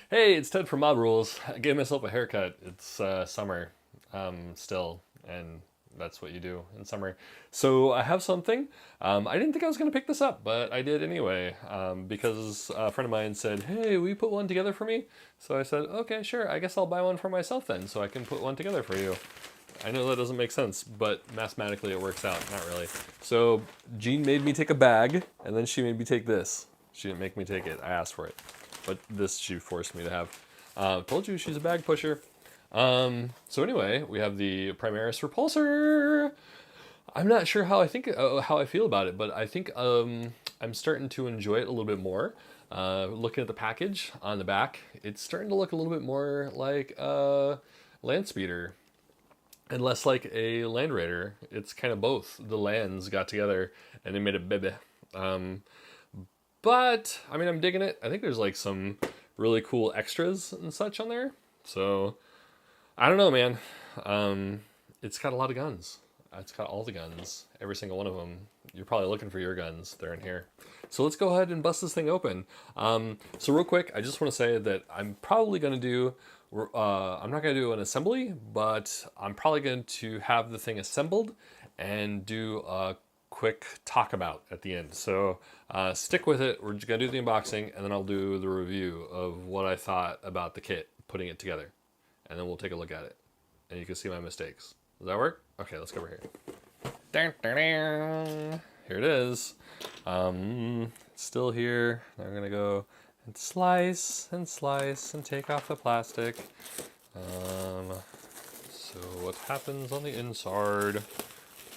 Hey, it's Ted from Mob Rules. I gave myself a haircut. It's summer still, and that's what you do in summer. So I have something. I didn't think I was going to pick this up, but I did anyway because a friend of mine said, hey, will you put one together for me? So I said, okay, sure. I guess I'll buy one for myself then so I can put one together for you. I know that doesn't make sense, but mathematically it works out. Not really. So Jean made me take a bag, and then she made me take this. She didn't make me take it. I asked for it. But this she forced me to have. Told you she's a bag pusher. So anyway, we have the Primaris Repulsor. I'm not sure how I feel about it, but I think I'm starting to enjoy it a little bit more. Looking at the package on the back, it's starting to look a little bit more like a land speeder and less like a land raider. It's kind of both. The lands got together and they made a baby. But I mean, I'm digging it. I think there's like some really cool extras and such on there. So I don't know, man. It's got a lot of guns. It's got all the guns, every single one of them. You're probably looking for your guns. They're in here. So let's go ahead and bust this thing open. So real quick, I just want to say that I'm probably going to do. I'm not going to do an assembly, but I'm probably going to have the thing assembled and do a quick talk about at the end. So stick with it. We're just going to do the unboxing, and then I'll do the review of what I thought about the kit, putting it together. And then we'll take a look at it. And you can see my mistakes. Does that work? Okay, let's go over here. Here it is. Still here. I'm going to go and slice and slice and take off the plastic. So what happens on the inside?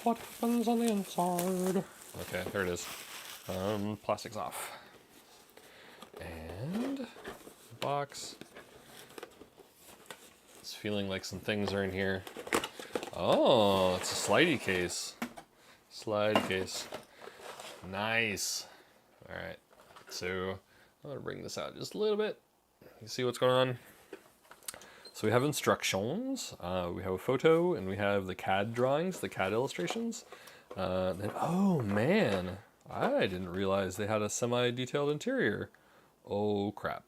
What happens on the inside? Okay, there it is. Plastic's off. And box. It's feeling like some things are in here. Oh, it's a slidey case. Slide case. Nice. All right. So I'm gonna bring this out just a little bit. You see what's going on? So we have instructions, we have a photo, and we have the CAD drawings, the CAD illustrations. Then, oh man, I didn't realize they had a semi-detailed interior. Oh crap.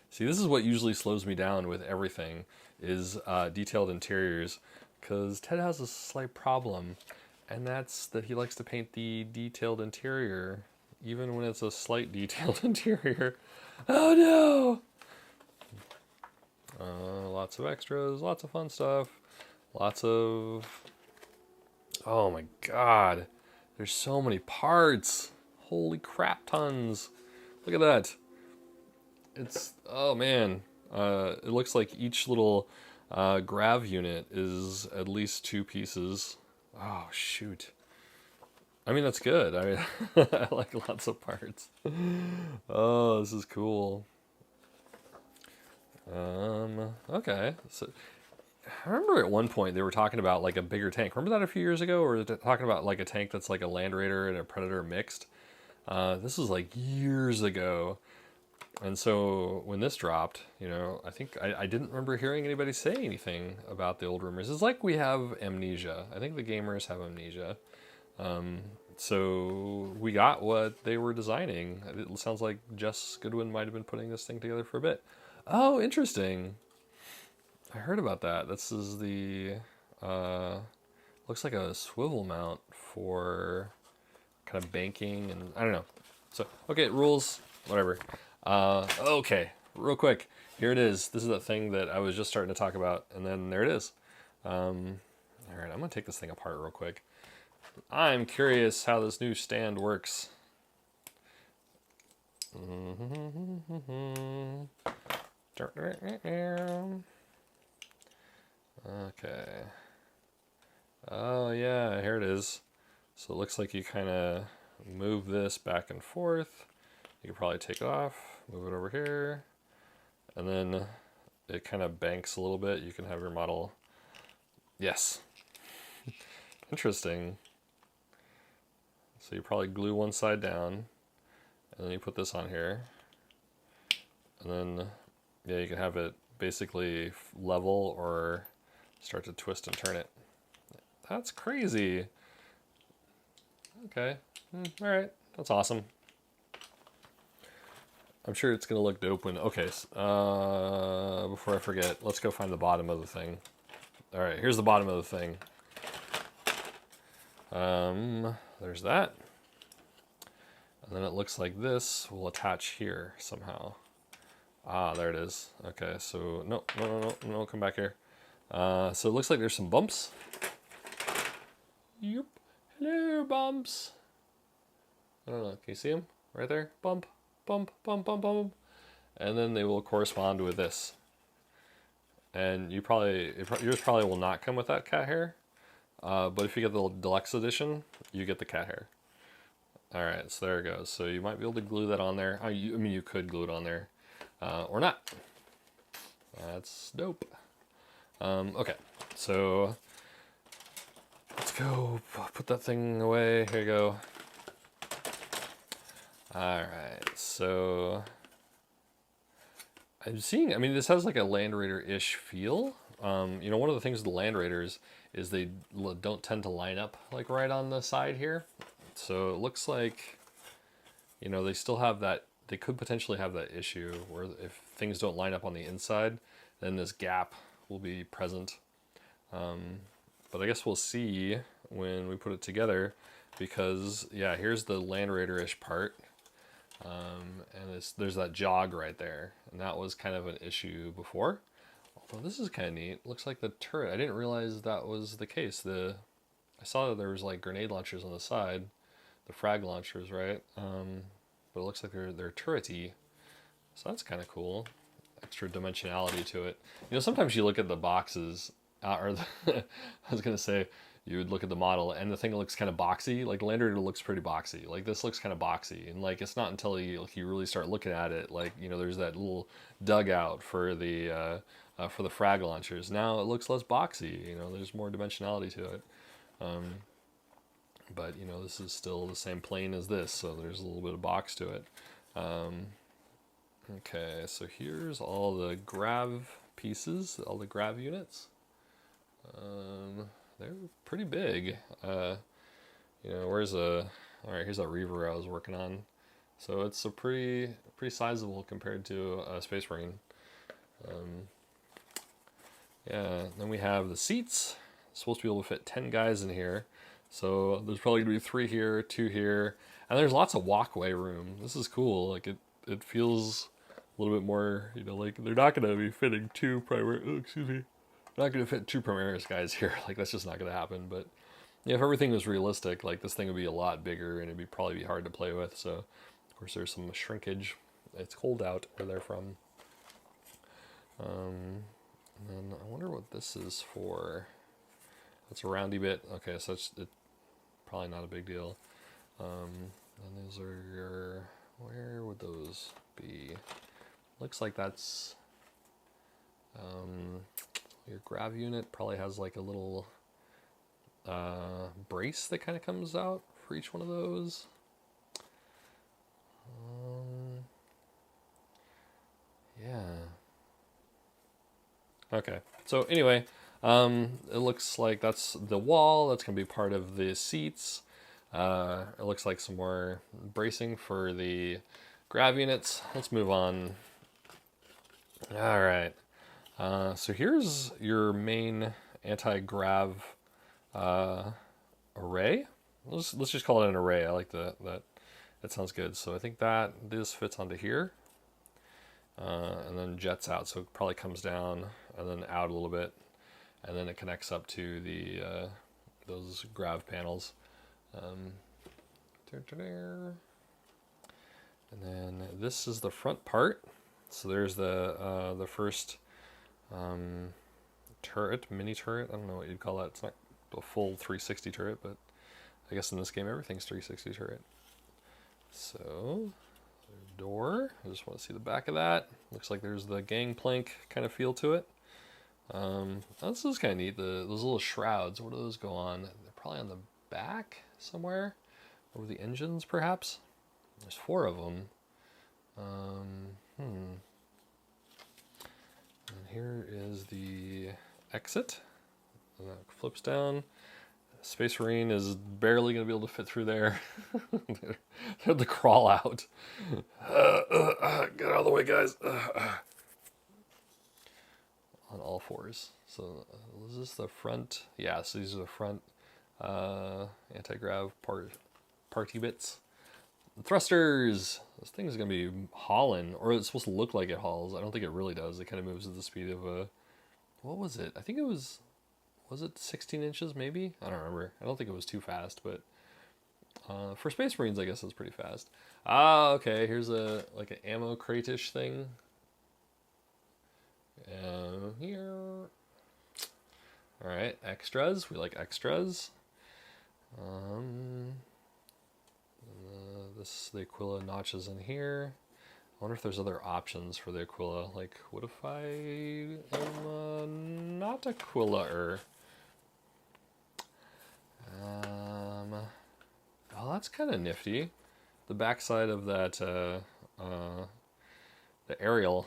See, this is what usually slows me down with everything, is detailed interiors, because Ted has a slight problem, and that's that he likes to paint the detailed interior, even when it's a slight detailed interior. Oh no! Lots of extras, lots of fun stuff, lots of... Oh my god, there's so many parts. Holy crap tons. Look at that. It's, oh man, it looks like each little grav unit is at least 2 pieces. Oh shoot. I mean, that's good. I mean, I like lots of parts. Oh, this is cool. Okay. So I remember at one point they were talking about like a bigger tank. Remember that a few years ago? Or talking about like a tank that's like a Land Raider and a Predator mixed. This was like years ago. And so when this dropped, you know, I think I didn't remember hearing anybody say anything about the old rumors. It's like we have amnesia. I think the gamers have amnesia. So we got what they were designing. It sounds like Jess Goodwin might have been putting this thing together for a bit. Oh, interesting. I heard about that. This is the, looks like a swivel mount for kind of banking and I don't know. So, okay, rules, whatever. Okay, real quick. Here it is. This is the thing that I was just starting to talk about, and then there it is. All right, I'm going to take this thing apart real quick. I'm curious how this new stand works. Okay. Oh yeah, here it is. So it looks like you kind of move this back and forth. You can probably take it off, move it over here, and then it kind of banks a little bit. You can have your model. Yes. Interesting. So you probably glue one side down, and then you put this on here, and then yeah, you can have it basically level or start to twist and turn it. That's crazy. Okay, all right, that's awesome. I'm sure it's gonna look dope when. Okay, before I forget, let's go find the bottom of the thing. All right, here's the bottom of the thing. There's that, and then it looks like this will attach here somehow. Ah, there it is. Okay, so no, come back here. So it looks like there's some bumps. Yep. Hello, bumps. I don't know. Can you see them right there? Bump, bump, bump, bump, bump. And then they will correspond with this. And yours probably will not come with that cat hair. But if you get the deluxe edition, you get the cat hair. All right, so there it goes. So you might be able to glue that on there. I mean, you could glue it on there, or not. That's dope. Okay, so let's go put that thing away. Here you go. All right, so I'm seeing, I mean, this has like a Land Raider-ish feel. You know, one of the things with the Land Raiders is they don't tend to line up like right on the side here. So it looks like, you know, they still have that, they could potentially have that issue where if things don't line up on the inside, then this gap will be present. But I guess we'll see when we put it together because, yeah, here's the Land Raider-ish part. And there's that jog right there, and that was kind of an issue before. Although this is kind of neat. Looks like the turret. I didn't realize that was the case. I saw that there was like grenade launchers on the side, the frag launchers, right? But it looks like they're turret-y, so that's kind of cool. Extra dimensionality to it. You know, sometimes you look at the boxes, I was gonna say, you would look at the model and the thing looks kind of boxy. Like Land Raider looks pretty boxy. Like this looks kind of boxy, and like it's not until you really start looking at it, like, you know, there's that little dugout for the frag launchers. Now it looks less boxy. You know, there's more dimensionality to it. But you know, this is still the same plane as this, so there's a little bit of box to it. Okay, so here's all the grav pieces, all the grav units. They're pretty big. You know, all right, here's that Reaver I was working on. So it's a pretty sizable compared to a Space Marine. Yeah, then we have the seats. It's supposed to be able to fit 10 guys in here. So there's probably gonna be 3 here, 2 here, and there's lots of walkway room. This is cool. Like it feels a little bit more, you know, like they're not gonna be fitting 2 not going to fit 2 Primaris guys here. Like, that's just not going to happen. But yeah, if everything was realistic, like, this thing would be a lot bigger and it'd probably be hard to play with. So, of course, there's some shrinkage. It's cold out where they're from. And then I wonder what this is for. That's a roundy bit. Okay, so it's probably not a big deal. And those are your... Where would those be? Looks like that's... your grav unit probably has like a little brace that kind of comes out for each one of those. Yeah. Okay. So anyway, it looks like that's the wall. That's going to be part of the seats. It looks like some more bracing for the grav units. Let's move on. All right. So here's your main anti-grav array. Let's just call it an array. I like that sounds good. So I think that this fits onto here, and then jets out. So it probably comes down and then out a little bit, and then it connects up to the those grav panels. And then this is the front part. So there's the first turret, mini turret. I don't know what you'd call that. It's not a full 360 turret, but I guess in this game everything's 360 turret. So, door. I just want to see the back of that. Looks like there's the gangplank kind of feel to it. This is kind of neat. Those little shrouds. Where do those go on? They're probably on the back somewhere, over the engines perhaps. There's 4 of them. And here is the exit. And that flips down. Space Marine is barely going to be able to fit through there. They had to crawl out. Get out of the way, guys. On all fours. So is this the front? Yeah, so these are the front anti-grav party bits. Thrusters! This thing is going to be hauling, or it's supposed to look like it hauls. I don't think it really does. It kind of moves at the speed of a... What was it? I think it was it 16 inches maybe? I don't remember. I don't think it was too fast, but for Space Marines, I guess it's pretty fast. Ah, okay, here's an ammo crate-ish thing. Here. Alright, extras. We like extras. The Aquila notches in here. I wonder if there's other options for the Aquila. Like, what if I am not Aquila-er? Oh, that's kind of nifty. The backside of that, the aerial,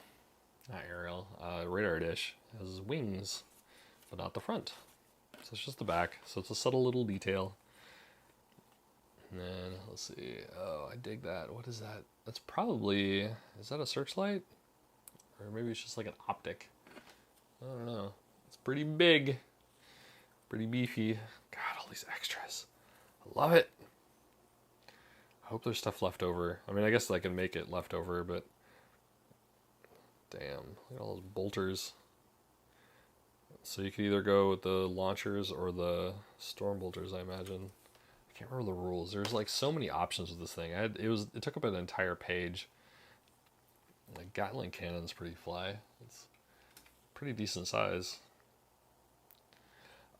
not aerial, radar dish has wings, but not the front. So it's just the back. So it's a subtle little detail. And then, let's see. Oh, I dig that. What is that? That's probably... Is that a searchlight? Or maybe it's just like an optic. I don't know. It's pretty big. Pretty beefy. God, all these extras. I love it. I hope there's stuff left over. I mean, I guess I can make it left over, but... Damn. Look at all those bolters. So you could either go with the launchers or the storm bolters, I imagine. I can't remember the rules. There's like so many options with this thing. It took up an entire page. The Gatling cannon's pretty fly. It's pretty decent size.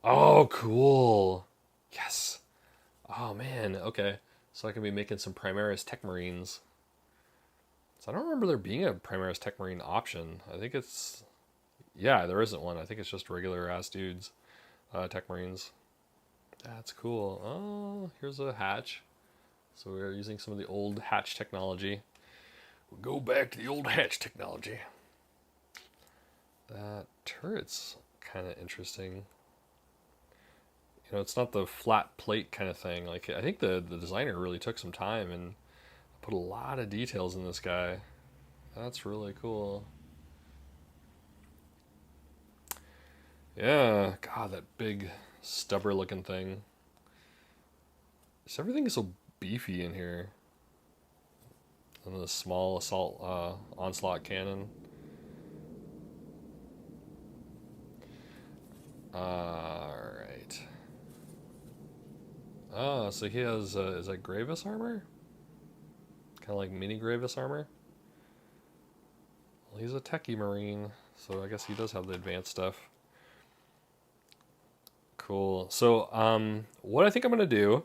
Oh, cool. Yes. Oh man. Okay. So I can be making some Primaris Tech Marines. So I don't remember there being a Primaris Tech Marine option. I think it's... Yeah, there isn't one. I think it's just regular ass dudes. Tech Marines. That's cool. Oh, here's a hatch. So we're using some of the old hatch technology. We'll go back to the old hatch technology. That turret's kind of interesting. You know, it's not the flat plate kind of thing. Like, I think the designer really took some time and put a lot of details in this guy. That's really cool. Yeah, God, that big stubber looking thing. Everything is so beefy in here. And the small assault onslaught cannon. Alright. Oh, so he has, is that Greivis Armor? Kind of like mini Greivis Armor? Well, he's a techie Marine, so I guess he does have the advanced stuff. Cool. So, what I think I'm going to do,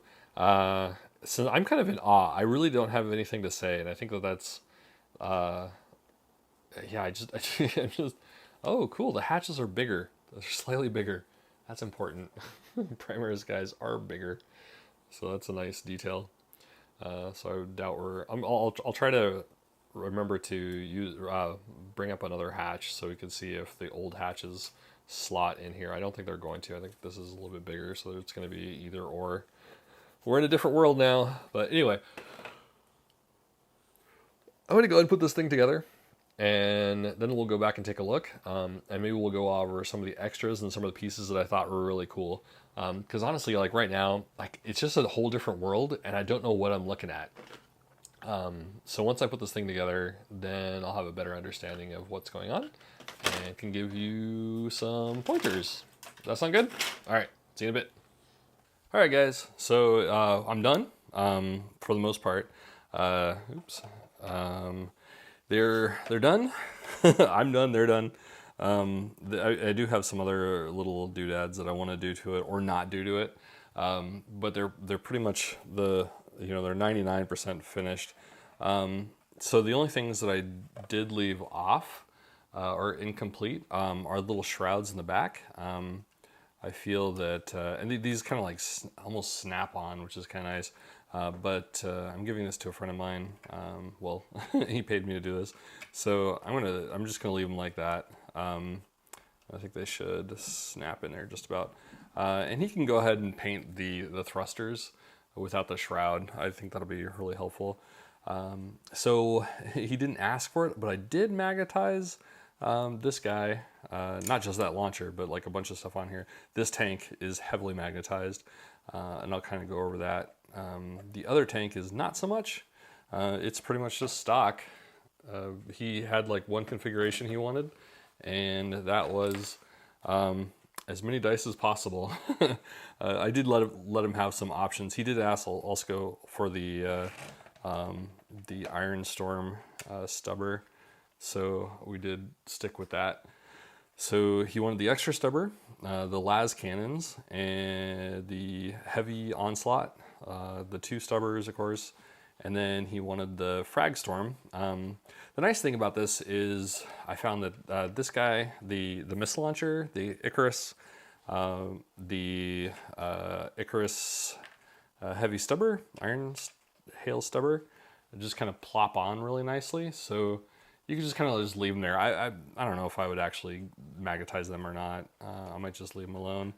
since I'm kind of in awe, I really don't have anything to say, and I think that's, yeah, I'm just, oh, cool, the hatches are bigger. They're slightly bigger. That's important. Primaris guys are bigger, so that's a nice detail. So I doubt I'll try to remember to use, bring up another hatch so we can see if the old hatches slot in here. I don't think they're going to. I think this is a little bit bigger, so it's going to be either or. We're in a different world now, but anyway, I'm going to go ahead and put this thing together, and then we'll go back and take a look, and maybe we'll go over some of the extras and some of the pieces that I thought were really cool, because honestly, like right now, like it's just a whole different world, and I don't know what I'm looking at. So once I put this thing together, then I'll have a better understanding of what's going on, and can give you some pointers. Does that sound good? All right, see you in a bit. All right, guys. So I'm done for the most part. Oops. They're done. I'm done. They're done. I do have some other little doodads that I want to do to it or not do to it, but they're pretty much they're 99% finished. So the only things that I did leave off or incomplete are little shrouds in the back. I feel that, and these kind of like almost snap on, which is kind of nice. But I'm giving this to a friend of mine. Well, he paid me to do this, so I'm just gonna leave them like that. I think they should snap in there just about. And he can go ahead and paint the thrusters without the shroud. I think that'll be really helpful. So he didn't ask for it, but I did magnetize this guy. Not just that launcher, but like a bunch of stuff on here. This tank is heavily magnetized, and I'll kind of go over that. The other tank is not so much. It's pretty much just stock. He had like one configuration he wanted, and that was as many dice as possible. I did let him have some options. He did ask also go for the Iron Storm stubber, so we did stick with that. So he wanted the extra stubber, the las cannons, and the heavy onslaught, the 2 stubbers, of course, and then he wanted the frag storm. The nice thing about this is I found that this guy, the missile launcher, the Icarus, Icarus heavy stubber, iron hail stubber, just kind of plop on really nicely. So you can just kind of just leave them there. I don't know if I would actually magnetize them or not. I might just leave them alone,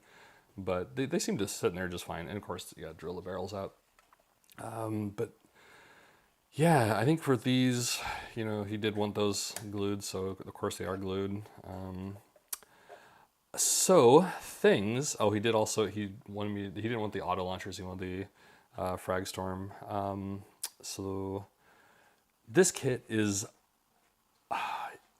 but they seem to sit in there just fine. And of course, you got to drill the barrels out. But yeah, I think for these, you know, he did want those glued, so of course they are glued. So things. Oh, he did also. He didn't want the auto launchers. He wanted the frag storm. So this kit is.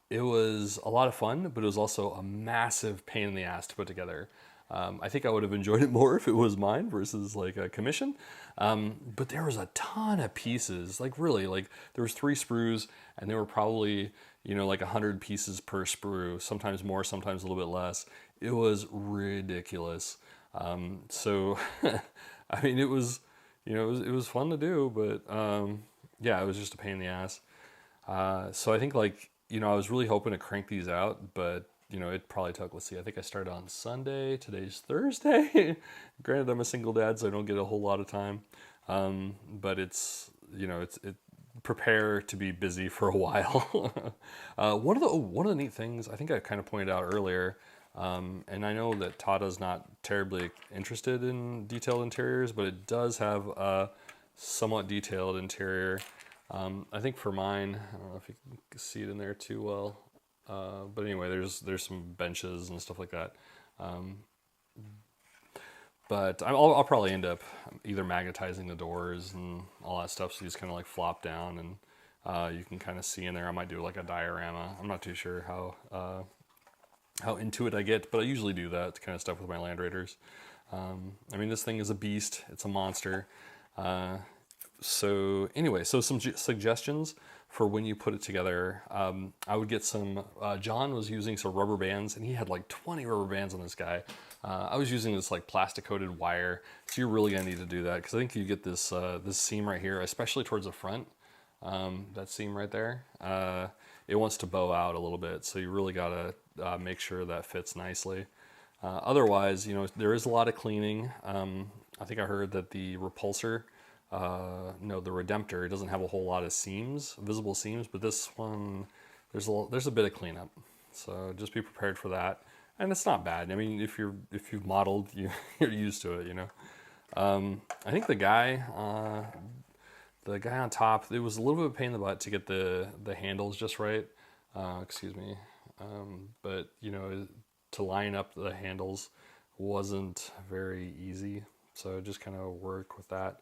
It was a lot of fun, but it was also a massive pain in the ass to put together. I think I would have enjoyed it more if it was mine versus like a commission. But there was a ton of pieces, like really, like there was 3 sprues and there were probably, you know, like 100 pieces per sprue, sometimes more, sometimes a little bit less. It was ridiculous. So, I mean, it was, you know, it was fun to do, but yeah, it was just a pain in the ass. So I think like, you know, I was really hoping to crank these out, but you know, it probably took, let's see, I think I started on Sunday, today's Thursday. Granted, I'm a single dad, so I don't get a whole lot of time. But it's, you know, it prepare to be busy for a while. One of the neat things, I think I kind of pointed out earlier, and I know that Tata's not terribly interested in detailed interiors, but it does have a somewhat detailed interior. I think for mine, I don't know if you can see it in there too well. But anyway, there's some benches and stuff like that. But I'll probably end up either magnetizing the doors and all that stuff, so these kind of like flop down and you can kind of see in there. I might do like a diorama. I'm not too sure how into it I get, but I usually do that kind of stuff with my Land Raiders. I mean, this thing is a beast. It's a monster. So anyway, so some suggestions for when you put it together. I would get some, John was using some rubber bands, and he had like 20 rubber bands on this guy. I was using this like plastic coated wire, so you're really gonna need to do that, because I think you get this this seam right here, especially towards the front, that seam right there, it wants to bow out a little bit, so you really gotta make sure that fits nicely. Otherwise, you know, there is a lot of cleaning. I think I heard that the repulsor, no, the Redemptor, doesn't have a whole lot of seams, visible seams, but this one, there's a bit of cleanup, so just be prepared for that. And it's not bad. I mean, if you've modeled, you're used to it, you know. I think the guy on top, it was a little bit of a pain in the butt to get the handles just right. Excuse me, but you know, to line up the handles wasn't very easy, so just kind of work with that.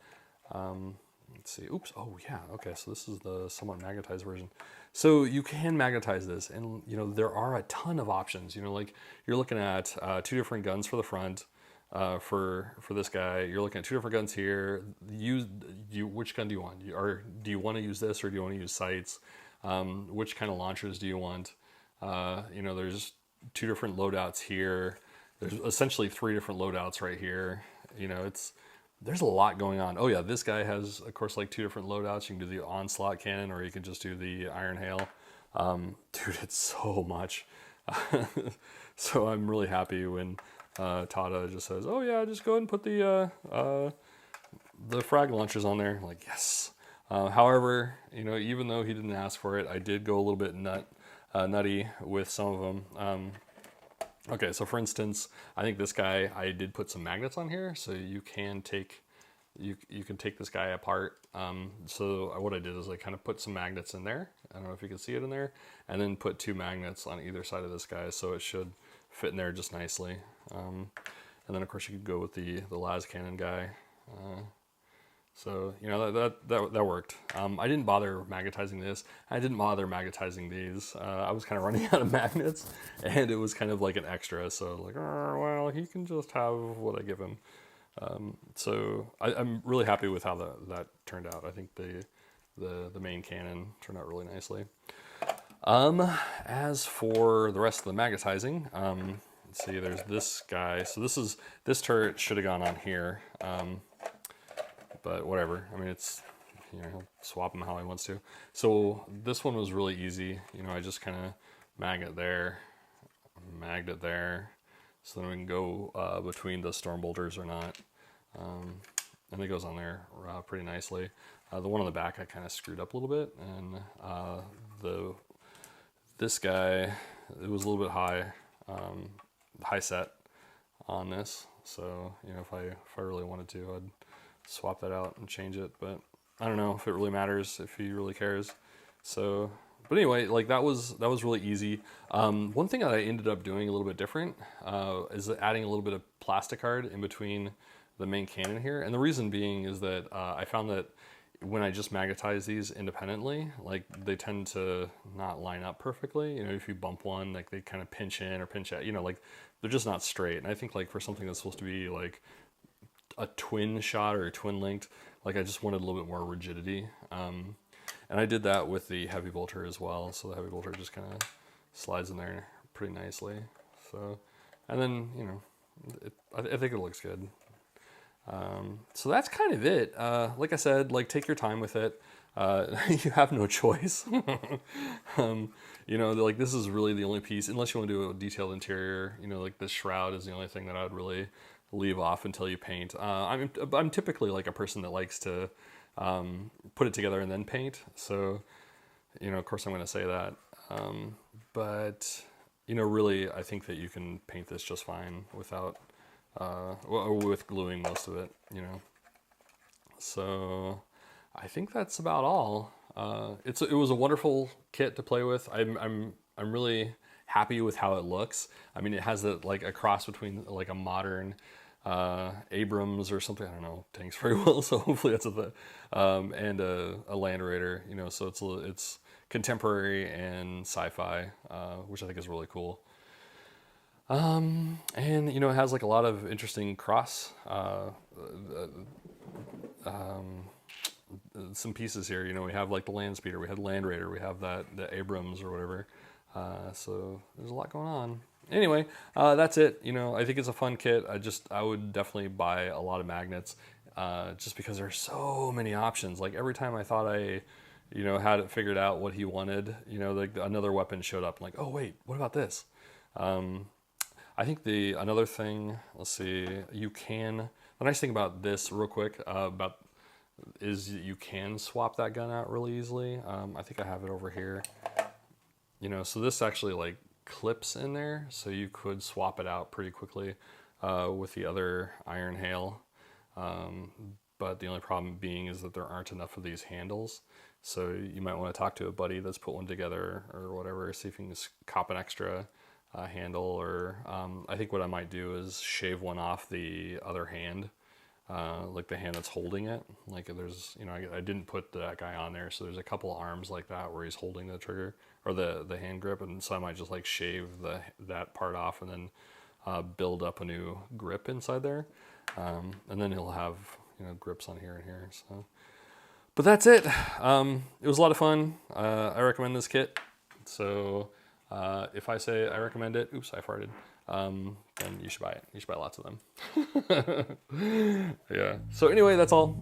Let's see. Oops. Oh yeah. Okay. So this is the somewhat magnetized version. So you can magnetize this, and you know, there are a ton of options. You know, like you're looking at 2 different guns for the front. For this guy, you're looking at 2 different guns here. Which gun do you want? Or do you want to use this, or do you want to use sights? Which kind of launchers do you want? You know, there's 2 different loadouts here. There's essentially 3 different loadouts right here. You know, there's a lot going on. Oh yeah, this guy has, of course, like 2 different loadouts. You can do the onslaught cannon, or you can just do the iron hail. Dude, it's so much. So I'm really happy when Tata just says, "Oh yeah, just go ahead and put the frag launchers on there." I'm like, yes. However, you know, even though he didn't ask for it, I did go a little bit nutty with some of them. Okay, so for instance, I think this guy, I did put some magnets on here, so you can take you can take this guy apart. So what I did is I kind of put some magnets in there. I don't know if you can see it in there, and then put 2 magnets on either side of this guy, so it should fit in there just nicely. And then of course you could go with the las cannon guy. So you know that worked. I didn't bother magnetizing this. I didn't bother magnetizing these. I was kind of running out of magnets, and it was kind of like an extra. So like, oh, well, he can just have what I give him. So I'm really happy with how that turned out. I think the main cannon turned out really nicely. As for the rest of the magnetizing, let's see. There's this guy. So this turret should have gone on here. But whatever, I mean, it's, you know, he'll swap them how he wants to. So this one was really easy. You know, I just kind of magnet there, magnet there. So then we can go between the storm bolters or not. And it goes on there pretty nicely. The one on the back I kind of screwed up a little bit. And this guy, it was a little bit high set on this. So, you know, if I really wanted to, I'd swap that out and change it, but I don't know if it really matters, if he really cares. So, but anyway, like that was really easy. One thing that I ended up doing a little bit different is adding a little bit of plastic card in between the main cannon here, and the reason being is that I found that when I just magnetize these independently, like they tend to not line up perfectly. You know, if you bump one, like they kind of pinch in or pinch out. You know, like they're just not straight. And I think like for something that's supposed to be like a twin shot or a twin linked, like I just wanted a little bit more rigidity. And I did that with the heavy bolter as well. So the heavy bolter just kind of slides in there pretty nicely. So, and then, you know, I think it looks good. So that's kind of it. Like I said, like take your time with it. You have no choice. You know, like this is really the only piece, unless you want to do a detailed interior, you know, like the shroud is the only thing that I would really leave off until you paint. I'm typically like a person that likes to put it together and then paint. So, you know, of course I'm going to say that. But, you know, really, I think that you can paint this just fine without, with gluing most of it, you know. So I think that's about all. It was a wonderful kit to play with. I'm really happy with how it looks. I mean, it has like a cross between like a modern Abrams or something. I don't know tanks very well, so hopefully that's and a Land Raider. You know, so it's contemporary and sci-fi, which I think is really cool. And you know, it has like a lot of interesting cross some pieces here. You know, we have like the Land Speeder, we have Land Raider, we have the Abrams or whatever. So there's a lot going on. Anyway, that's it. You know, I think it's a fun kit. I would definitely buy a lot of magnets, just because there's so many options. Like every time I thought I, you know, had it figured out what he wanted, you know, like another weapon showed up. I'm like, oh wait, what about this? I think another thing, let's see, the nice thing about this real quick, is you can swap that gun out really easily. I think I have it over here. You know, so this actually like clips in there, so you could swap it out pretty quickly with the other Iron Hail. But the only problem being is that there aren't enough of these handles. So you might want to talk to a buddy that's put one together or whatever, see if you can cop an extra handle, or I think what I might do is shave one off the other hand, like the hand that's holding it. Like there's, you know, I didn't put that guy on there, so there's a couple arms like that where he's holding the trigger or the hand grip, and so I might just like shave that part off and then build up a new grip inside there, and then he'll have, you know, grips on here and here. So, but that's it. It was a lot of fun. I recommend this kit. So if I say I recommend it, oops, I farted. Then you should buy it. You should buy lots of them. Yeah. So anyway, that's all.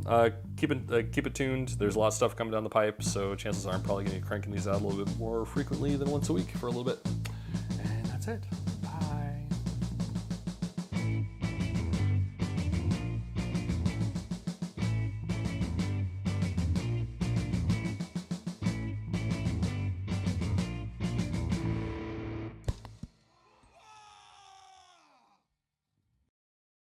Keep it tuned. There's a lot of stuff coming down the pipe, so chances are I'm probably going to be cranking these out a little bit more frequently than once a week for a little bit. And that's it.